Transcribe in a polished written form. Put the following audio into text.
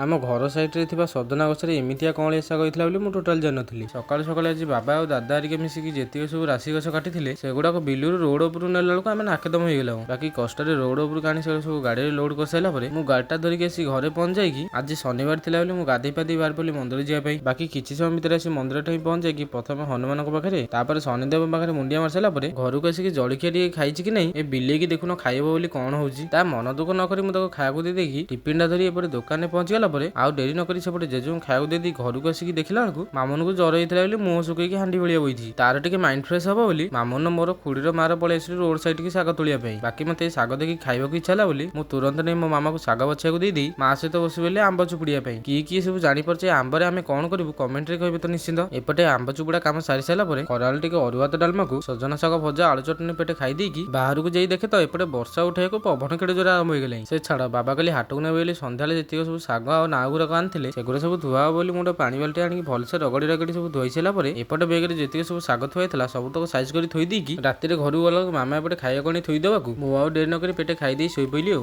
ଆମ ଘର ସାଇଡରେ ଥିବା ସଜନା ଗଛରେ ଏମିତିଆ କଅଁଳିଆ ଶାଗ ହେଇଥିଲା ବୋଲି ମୁଁ ଟୋଟାଲ ଜାଣିନଥିଲି। ସକାଳୁ ସକାଳୁ ଆଜି ବାବା ଆଉ ଦାଦା ହେରିକା ମିଶିକି ଯେତିକି ସବୁ ରାଶି ଗଛ କାଟିଥିଲେ ସେଗୁଡାକ ବିଲରୁ ରୋଡ ଉପରୁ ନେଲା ବେଳକୁ ଆମେ ନାକେଦମ ହେଇଗଲା। ବାକି କଷ୍ଟରେ ରୋଡ ଉପରକୁ ଆଣି ସେଗୁଡ଼ା ସବୁ ଗାଡିରେ ଲୋଡ କରିସାରିଲା ପରେ ମୁଁ ଗାଡିଟା ଧରିକି ଆସି ଘରେ ପହଞ୍ଚି ଯାଇକି ଆଜି ଶନିବାର ଥିଲା ବୋଲି ମୁଁ ଗାଧେଇ ପାଧେଇ ବାହାରି ପଡ଼ିଲି ମନ୍ଦିର ଯିବା ପାଇଁ। ବାକି କିଛି ସମୟ ଭିତରେ ଆସି ମନ୍ଦିର ଠାଇଁ ପହଞ୍ଚି ଯାଇକି ପ୍ରଥମେ ହନୁମାନଙ୍କ ପାଖରେ ତାପରେ ଶନିଦେବଙ୍କ ପାଖରେ ମୁଣ୍ଡିଆ ମାରି ସାରିଲା ପରେ ଘରକୁ ଆସିକି ଜଳଖିଆ ଟିକେ ଖାଇଛି କି ନାହିଁ ଏ ବିଲେଇକି ଦେଖୁନ ଖାଇବ ବୋଲି କଣ ହଉଛି। ତା ମନ ଦୁଃଖ ନ କରି ମୁଁ ତାକୁ ଖାଇବାକୁ ଦେଇକି ଟିଫିନଟା ଧରି ଏପଟେ ଦୋକାନରେ ପହଞ୍ଚିଗଲା ପରେ ଆଉ ଡେରି ନ କରି ସେପଟେ ଜେଜେଙ୍କୁ ଖାଇବାକୁ ଦେଇକି ଘରକୁ ଆସିକି ଦେଖିଲା ବେଳକୁ ମାମୁନକୁ ଜ୍ୱର ହେଇଥିଲା ବୋଲି ମୁହଁ ଶୁକେଇକି ହାଣ୍ଡି ଭଳିଆ ବଇଛି। ତାର ଟିକେ ମାଇଣ୍ଡ ଫ୍ରେଶ ହବ ବୋଲି ମାମୁନ ମୋର ଖୁଡିର ମାର ପଳେଇ ଆସିଲୁ ରୋଡ ସାଇଡ୍ କି ଶାଗ ତୋଳିବା ପାଇଁ। ବାକି ମତେ ଏ ଶାଗ ଦେଖି ଖାଇବାକୁ ଇଚ୍ଛା ହେଲା ବୋଲି ମୁଁ ତୁରନ୍ତ ନେଇ ମୋ ମାମାକୁ ଶାଗ ବାଛିବାକୁ ଦେଇଦେଇ ମା ସହିତ ବସିଗଲି ଆମ୍ବ ଚୁପୁଡିବା ପାଇଁ। କିଏ ସବୁ ଜାଣିପାରୁଛେ ଆମ୍ବରେ ଆମେ କଣ କରିବୁ କମେଣ୍ଟରେ କହିବେ ତ ନିଶ୍ଚିନ୍ତ। ଏପଟେ ଆମ୍ବ ଚୁପୁଡା କାମ ସାରି ସାରିଲା ପରେ ଖରାବେଳେ ଟିକେ ଅରୁଆ ଭାତ ଡାଲମାକୁ ସଜନା ଶାଗ ଭଜା ଆଳୁ ଚଟଣି ପେଟେ ଖାଇ ଦେଇକି ବାହାରକୁ ଯାଇ ଦେଖେ ତ ଏପଟେ ବର୍ଷା ଉଠେଇବାକୁ ପବନ କେଡେ ଜୋରେ ଆରମ୍ଭ ହେଇଗଲାଣି। ସେ ଛାଡ ବାବା କାଲି ହାଟକୁ ନେବେ ବୋଲି ସନ୍ଧ୍ୟାବେଳେ ଯେତିକି ସବୁ ଶାଗ ଆଉ ନାଉ ଗୁରାକ ଆଣିଥିଲେ ସେଗୁରା ସବୁ ଧୁଆ ହବ ବୋଲି ମୁଁ ଗୋଟେ ପାଣି ବାଲ୍ଟି ଆଣିକି ଭଲସେ ରଗଡି ରଗଡି ସବୁ ଧୋଇ ସାରିଲା ପରେ ଏପଟେ ବେଗରେ ଯେତିକି ସବୁ ଶାଗ ଥୁଆ ହେଇଥିଲା ସବୁତକ ସାଇଜ କରି ଥୋଇ ଦେଇକି ରାତିରେ ଘରକୁ ଗଲାବେଳକୁ ମାମା ଏପଟେ ଖାଇବାକୁ ଆଣି ଥୋଇଦେବାକୁ ମୁଁ ଆଉ ଡେରି ନ କରି ପେଟେ ଖାଇଦେଇ ଶୋଇ ପଇଲି ଆଉ।